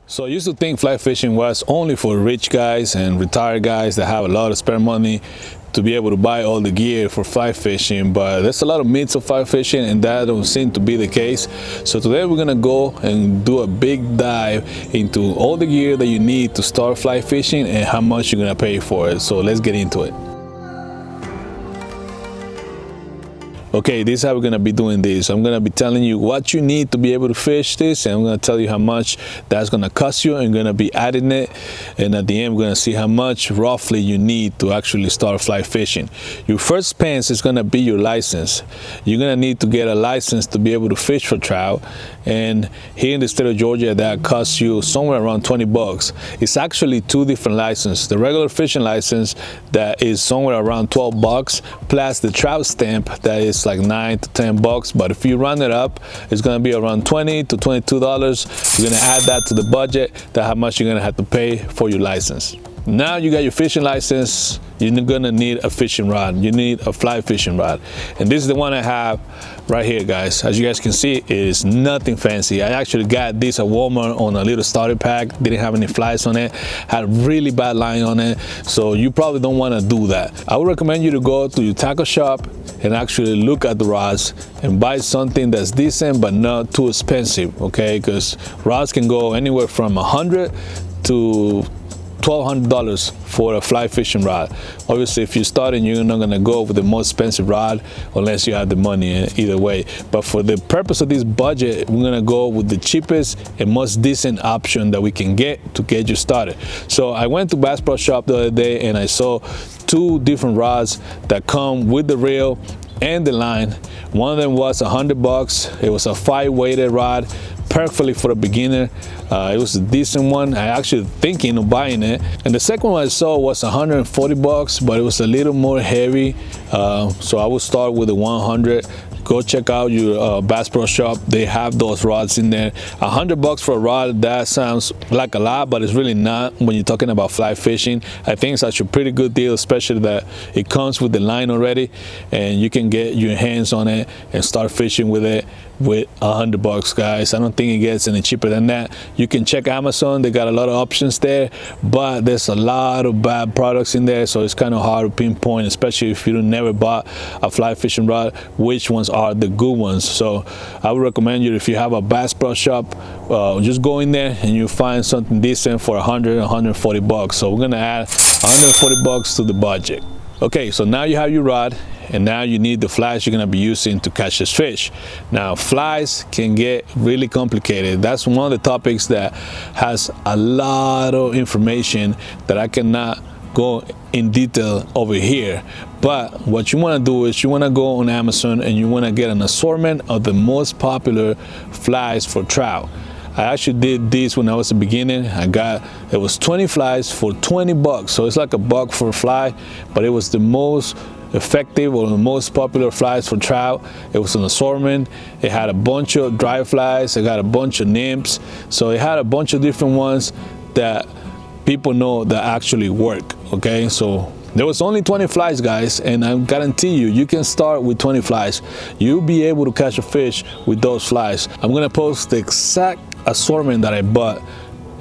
So I used to think fly fishing was only for rich guys and retired guys that have a lot of spare money to be able to buy all the gear for fly fishing, but there's a lot of myths of fly fishing and that don't seem to be the case. So today we're gonna go and do a big dive into all the gear that you need to start fly fishing and how much you're gonna pay for it. So let's get into it. Okay, this is how we're gonna be doing this. I'm gonna be telling you what you need to be able to fish this, and I'm gonna tell you how much that's gonna cost you. I'm gonna be adding it, and at the end we're gonna see how much roughly you need to actually start fly fishing. Your first expense is gonna be your license. You're gonna need to get a license to be able to fish for trout, and here in the state of Georgia that costs you somewhere around 20 bucks. It's actually two different licenses. The regular fishing license that is somewhere around 12 bucks plus the trout stamp that is like 9 to 10 bucks, but if you run it up, it's going to be around 20 to 22 dollars. You're going to add that to the budget, that's how much you're going to have to pay for your license. Now you got your fishing license, you're gonna need a fishing rod. You need a fly fishing rod, and this is the one I have right here, guys. As you guys can see, it is nothing fancy. I actually got this at Walmart on a little starter pack. Didn't have any flies on it, had a really bad line on it, so you probably don't want to do that. I would recommend you to go to your tackle shop and actually look at the rods and buy something that's decent but not too expensive, okay? Because rods can go anywhere from $100 to $1,200 for a fly fishing rod. Obviously, if you're starting, you're not gonna go with the most expensive rod unless you have the money either way. But for the purpose of this budget, we're gonna go with the cheapest and most decent option that we can get to get you started. So I went to Bass Pro Shop the other day and I saw two different rods that come with the reel and the line. One of them was 100 bucks. It was a 5-weighted rod, perfectly for a beginner. It was a decent one. I actually thinking of buying it. And the second one I saw was 140 bucks, but it was a little more heavy. So I would start with the 100. Go check out your Bass Pro Shop. They have those rods in there. 100 bucks for a rod, that sounds like a lot, but it's really not when you're talking about fly fishing. I think it's actually a pretty good deal, especially that it comes with the line already and you can get your hands on it and start fishing with it with 100 bucks, guys. I don't think it gets any cheaper than that. You can check Amazon, they got a lot of options there, but there's a lot of bad products in there, so it's kind of hard to pinpoint, especially if you never bought a fly fishing rod, which ones are the good ones. So I would recommend you, if you have a Bass Pro Shop, just go in there and you find something decent for 100, 140 bucks. So we're gonna add 140 bucks to the budget. Okay, so now you have your rod, and now you need the flies you're gonna be using to catch this fish. Now, flies can get really complicated. That's one of the topics that has a lot of information that I cannot go in detail over here. But what you wanna do is you wanna go on Amazon and you wanna get an assortment of the most popular flies for trout. I actually did this when I was a beginner. It was 20 flies for 20 bucks. So it's like a buck for a fly, but it was the most effective or the most popular flies for trout. It was an assortment. It had a bunch of dry flies. It got a bunch of nymphs. So it had a bunch of different ones that people know that actually work, okay? So there was only 20 flies, guys, and I guarantee you, you can start with 20 flies. You'll be able to catch a fish with those flies. I'm gonna post the exact assortment that I bought,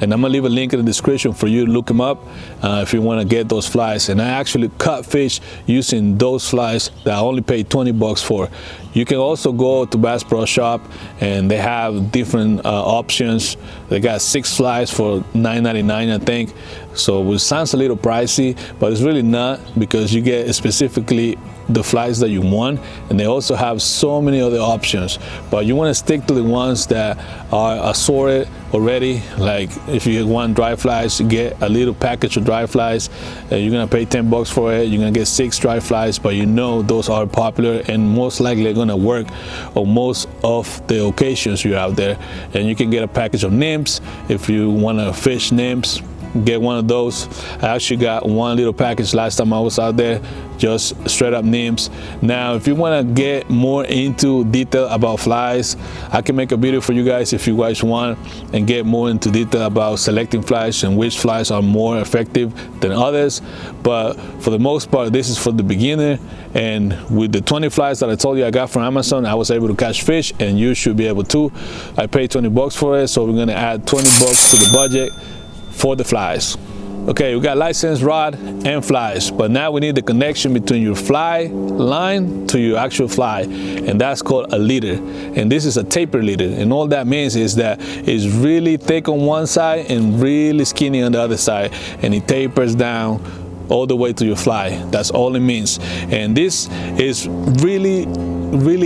and I'm gonna leave a link in the description for you to look them up if you want to get those flies. And I actually caught fish using those flies that I only paid 20 bucks for. You can also go to Bass Pro Shop and they have different options. They got 6 flies for $9.99, I think. So it sounds a little pricey, but it's really not, because you get specifically the flies that you want, and they also have so many other options. But you want to stick to the ones that are assorted already. Like if you want dry flies, you get a little package of dry flies. You're gonna pay 10 bucks for it. You're gonna get 6 dry flies, but you know those are popular and most likely are gonna work on most of the occasions you're out there. And you can get a package of nymphs if you want to fish nymphs. get one of those. I actually got one little package last time I was out there, just straight up nymphs. Now if you want to get more into detail about flies, I can make a video for you guys if you guys want, and get more into detail about selecting flies and which flies are more effective than others. But for the most part, this is for the beginner, and with the 20 flies that I told you I got from Amazon, I was able to catch fish, and you should be able to. I paid 20 bucks for it, so we're gonna add 20 bucks to the budget for the flies. Okay, we got license, rod, and flies, but now we need the connection between your fly line to your actual fly, and that's called a leader. And this is a taper leader, and all that means is that it's really thick on one side and really skinny on the other side, and it tapers down all the way to your fly. That's all it means. And this is really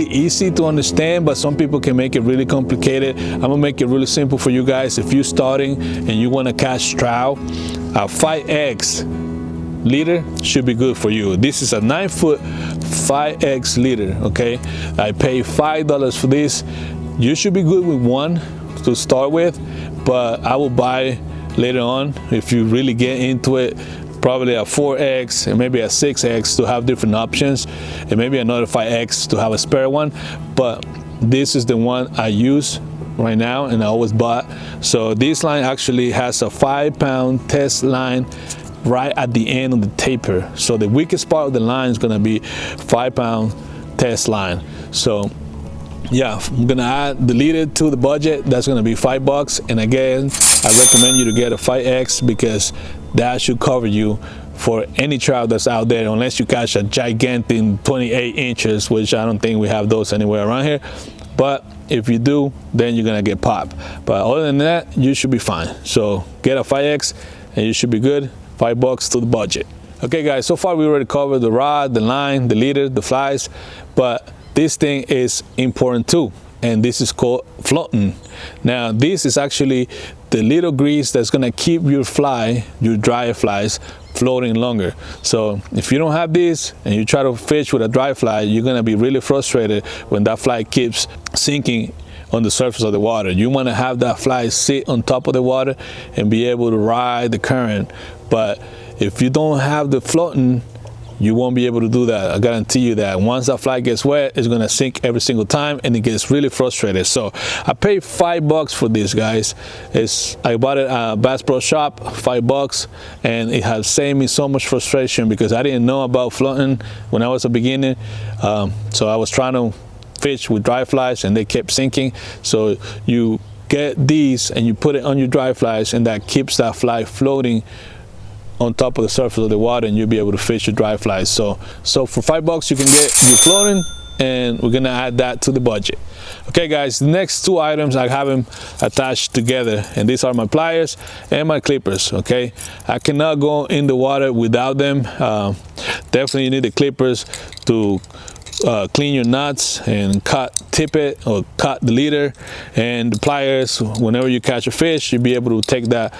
easy to understand, but some people can make it really complicated. I'm gonna make it really simple for you guys. If you're starting and you want to catch trout, a 5X leader should be good for you. This is a 9-foot 5X leader. Okay, I pay $5 for this. You should be good with one to start with, but I will buy later on, if you really get into it, probably a 4X and maybe a 6X to have different options, and maybe another 5X to have a spare one. But this is the one I use right now and I always bought. So this line actually has a 5-pound test line right at the end of the taper. So the weakest part of the line is gonna be 5-pound test line. So yeah, I'm gonna add the leader to the budget. That's gonna be $5. And again, I recommend you to get a 5X because that should cover you for any trout that's out there, unless you catch a gigantic 28 inches, which I don't think we have those anywhere around here. But if you do, then you're gonna get popped. But other than that, you should be fine. So get a 5X and you should be good. $5 to the budget. Okay guys, so far we already covered the rod, the line, the leader, the flies, but this thing is important too, and this is called floating. Now this is actually the little grease that's gonna keep your fly, your dry flies, floating longer. So if you don't have this and you try to fish with a dry fly, you're gonna be really frustrated when that fly keeps sinking on the surface of the water. You want to have that fly sit on top of the water and be able to ride the current. But if you don't have the floating, you won't be able to do that. I guarantee you that once that fly gets wet, it's gonna sink every single time, and it gets really frustrated. So I paid $5 for this, guys. I bought it at Bass Pro Shop, $5, and it has saved me so much frustration because I didn't know about floating when I was a beginner. So I was trying to fish with dry flies and they kept sinking. So you get these and you put it on your dry flies, and that keeps that fly floating on top of the surface of the water, and you'll be able to fish your dry flies. So for $5 you can get your floating, and we're gonna add that to the budget. Okay guys, the next two items I have them attached together, and these are my pliers and my clippers. Okay, I cannot go in the water without them. Definitely you need the clippers to clean your nuts and tip it or cut the leader, and the pliers, whenever you catch a fish, you'll be able to take that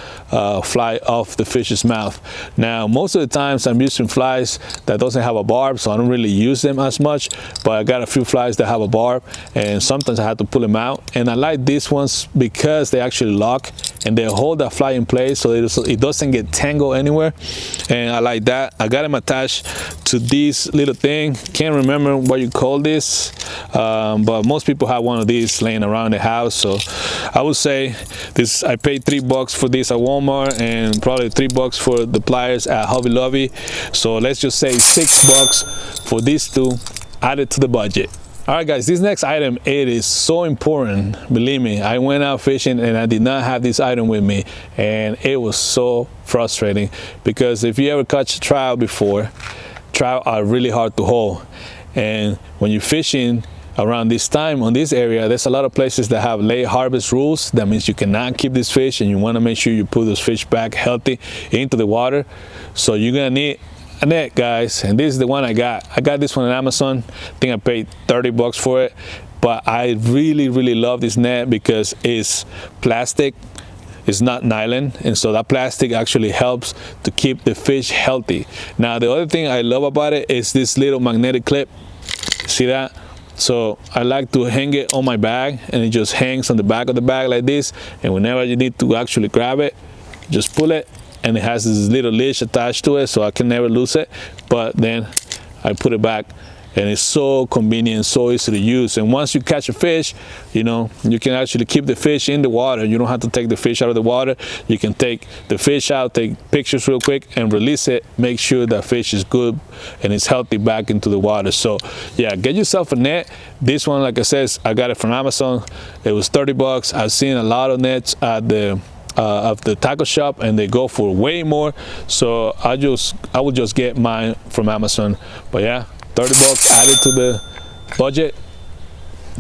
fly off the fish's mouth. Now most of the times I'm using flies that doesn't have a barb, so I don't really use them as much, but I got a few flies that have a barb, and sometimes I have to pull them out. And I like these ones because they actually lock and they hold that fly in place, so it doesn't get tangled anywhere, and I like that. I got them attached to this little thing. Can't remember what you call this, but most people have one of these laying around the house. So I would say this, I paid $3 for this at Walmart, and probably $3 for the pliers at Hobby Lobby. So let's just say $6 for these two added to the budget. All right guys, this next item, it is so important. Believe me, I went out fishing and I did not have this item with me, and it was so frustrating because if you ever catch a trout before, trout are really hard to hold. And when you're fishing around this time on this area, there's a lot of places that have late harvest rules. That means you cannot keep this fish, and you want to make sure you put those fish back healthy into the water. So you're gonna need a net, guys, and this is the one I got. I got this one on Amazon. I think I paid $30 for it, but I really love this net because it's plastic. It's not nylon, and so that plastic actually helps to keep the fish healthy. Now the other thing I love about it is this little magnetic clip. See that? So I like to hang it on my bag, and it just hangs on the back of the bag like this, and whenever you need to actually grab it, just pull it and it has this little leash attached to it, so I can never lose it. But then I put it back, and it's so convenient, so easy to use. And once you catch a fish, you know, you can actually keep the fish in the water. You don't have to take the fish out of the water. You can take the fish out, take pictures real quick, and release it. Make sure that fish is good and it's healthy back into the water. So yeah, get yourself a net. This one, like I said, I got it from Amazon. It was 30 bucks. I've seen a lot of nets at the of the tackle shop, and they go for way more. So I would just get mine from Amazon. But yeah, 30 bucks added to the budget.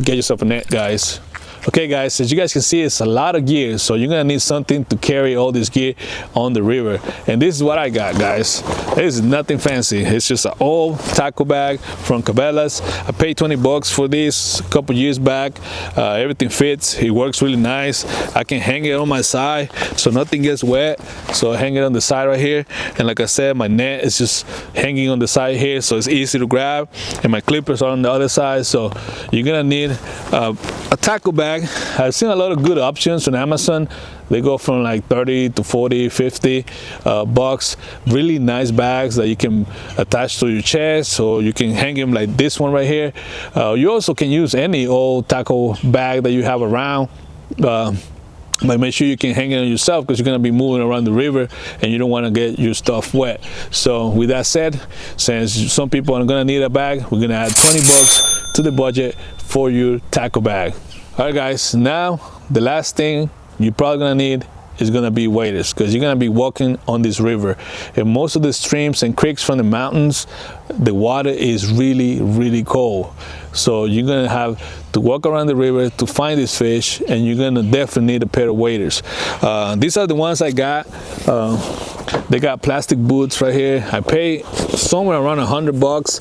Get yourself a net, guys. Okay guys, as you guys can see, it's a lot of gear, so you're gonna need something to carry all this gear on the river. And this is what I got, guys. This is nothing fancy. It's just an old tackle bag from Cabela's. I paid 20 bucks for this a couple years back. Everything fits. It works really nice. I can hang it on my side so nothing gets wet. So I hang it on the side right here, and like I said, my net is just hanging on the side here, so it's easy to grab, and my clippers are on the other side. So you're gonna need a tackle bag. I've seen a lot of good options on Amazon. They go from like 30 to 40, 50 bucks. Really nice bags that you can attach to your chest, or you can hang them like this one right here. You also can use any old tackle bag that you have around. But make sure you can hang it on yourself, because you're going to be moving around the river and you don't want to get your stuff wet. So with that said, since some people are going to need a bag, we're going to add 20 bucks to the budget for your tackle bag. All right guys, now the last thing you're probably gonna need is gonna be waders, because you're gonna be walking on this river. In most of the streams and creeks from the mountains, the water is really cold. So you're gonna have to walk around the river to find this fish, and you're gonna definitely need a pair of waders. These are the ones I got. They got plastic boots right here. I paid somewhere around 100 bucks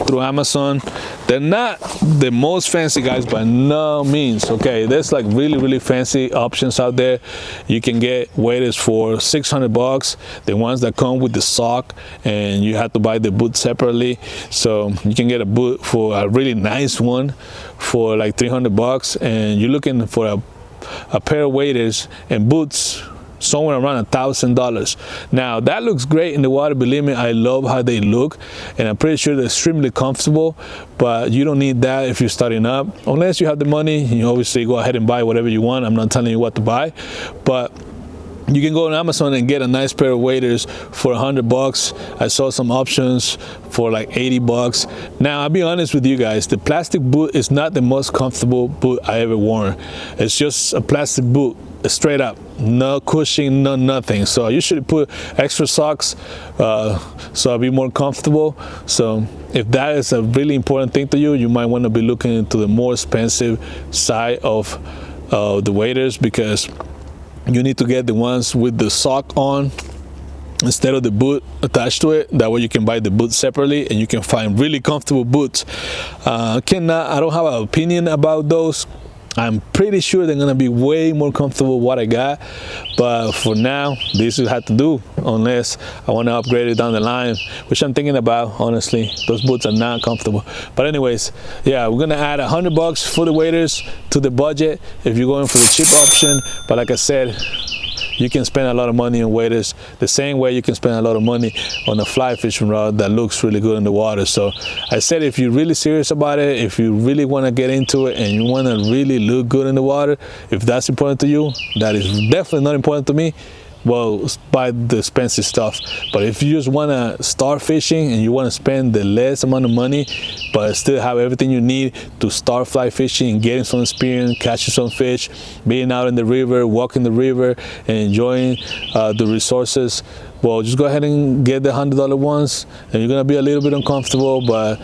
through Amazon. They're not the most fancy, guys, by no means. Okay, there's like really fancy options out there. You can get waders for 600 bucks, the ones that come with the sock, and you have to buy the boot separately. So you can get a boot for a really nice one for like 300 bucks, and you're looking for a pair of waders and boots somewhere around $1,000. Now that looks great in the water. Believe me, I love how they look, and I'm pretty sure they're extremely comfortable. But you don't need that if you're starting up, unless you have the money. You obviously go ahead and buy whatever you want. I'm not telling you what to buy, but you can go on Amazon and get a nice pair of waders for 100 bucks. I saw some options for like 80 bucks. Now, I'll be honest with you guys, the plastic boot is not the most comfortable boot I ever worn. It's just a plastic boot, straight up, no cushioning, no nothing. So I usually put extra socks so I'll be more comfortable. So if that is a really important thing to you, you might want to be looking into the more expensive side of the waders, because you need to get the ones with the sock on instead of the boot attached to it. That way you can buy the boot separately and you can find really comfortable boots. I don't have an opinion about those. I'm pretty sure they're gonna be way more comfortable what I got, but for now this is how to do, unless I want to upgrade it down the line, which I'm thinking about. Honestly, those boots are not comfortable. But anyways, yeah, we're gonna add 100 bucks for the waders to the budget if you're going for the cheap option. But like I said, you can spend a lot of money on waders the same way you can spend a lot of money on a fly fishing rod that looks really good in the water. So I said, if you're really serious about it, if you really want to get into it and you want to really look good in the water, if that's important to you, that is definitely not important to me. Well, buy the expensive stuff. But if you just want to start fishing and you want to spend the less amount of money but still have everything you need to start fly fishing, getting some experience, catching some fish, being out in the river, walking the river, and enjoying the resources, well, just go ahead and get the $100 ones. And you're gonna be a little bit uncomfortable, but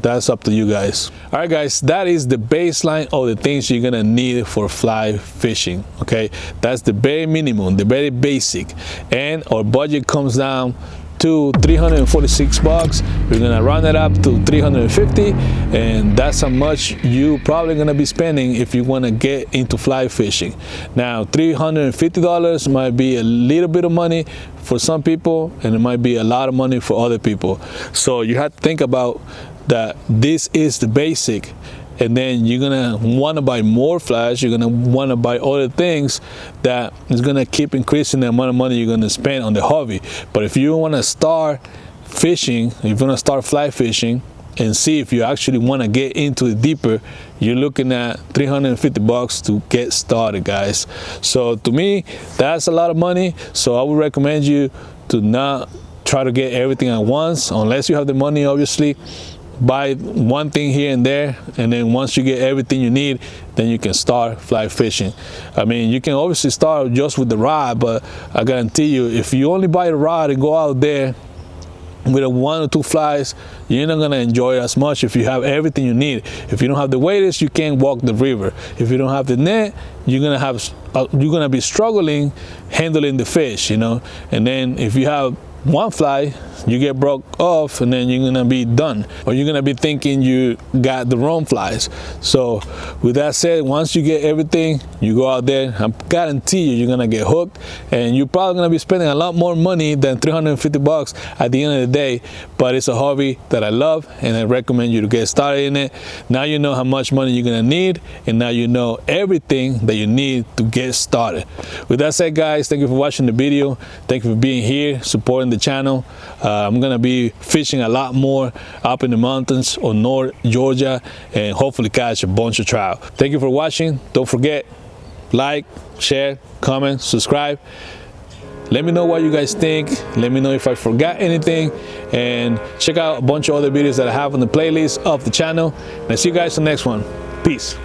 that's up to you guys. All right guys, that is the baseline of the things you're gonna need for fly fishing. Okay, that's the bare minimum, the very basic, and our budget comes down to 346 bucks. We're gonna round it up to 350, and that's how much you probably gonna be spending if you want to get into fly fishing. Now, $350 might be a little bit of money for some people, and it might be a lot of money for other people. So you have to think about that this is the basic, and then you're gonna want to buy more flies. You're gonna want to buy other things that is gonna keep increasing the amount of money you're gonna spend on the hobby. But if you want to start fishing, if you want to start fly fishing and see if you actually want to get into it deeper, you're looking at $350 to get started, guys. So to me, that's a lot of money. So I would recommend you to not try to get everything at once, unless you have the money. Obviously, buy one thing here and there, and then once you get everything you need, then you can start fly fishing. I mean, you can obviously start just with the rod, but I guarantee you, if you only buy the rod and go out there with a 1 or 2 flies, you're not gonna enjoy it as much. If you have everything you need, if you don't have the waders, you can't walk the river. If you don't have the net, you're gonna be struggling handling the fish, you know. And then if you have one fly, you get broke off, and then you're gonna be done, or you're gonna be thinking you got the wrong flies. So with that said, once you get everything, you go out there, I guarantee you're gonna get hooked, and you're probably gonna be spending a lot more money than $350 at the end of the day. But it's a hobby that I love, and I recommend you to get started in it. Now you know how much money you're gonna need, and now you know everything that you need to get started. With that said, guys, thank you for watching the video. Thank you for being here, supporting the channel. I'm gonna be fishing a lot more up in the mountains of North Georgia, and hopefully catch a bunch of trout. Thank you for watching. Don't forget, like, share, comment, subscribe. Let me know what you guys think. Let me know if I forgot anything, and check out a bunch of other videos that I have on the playlist of the channel. And I'll see you guys in the next one. Peace.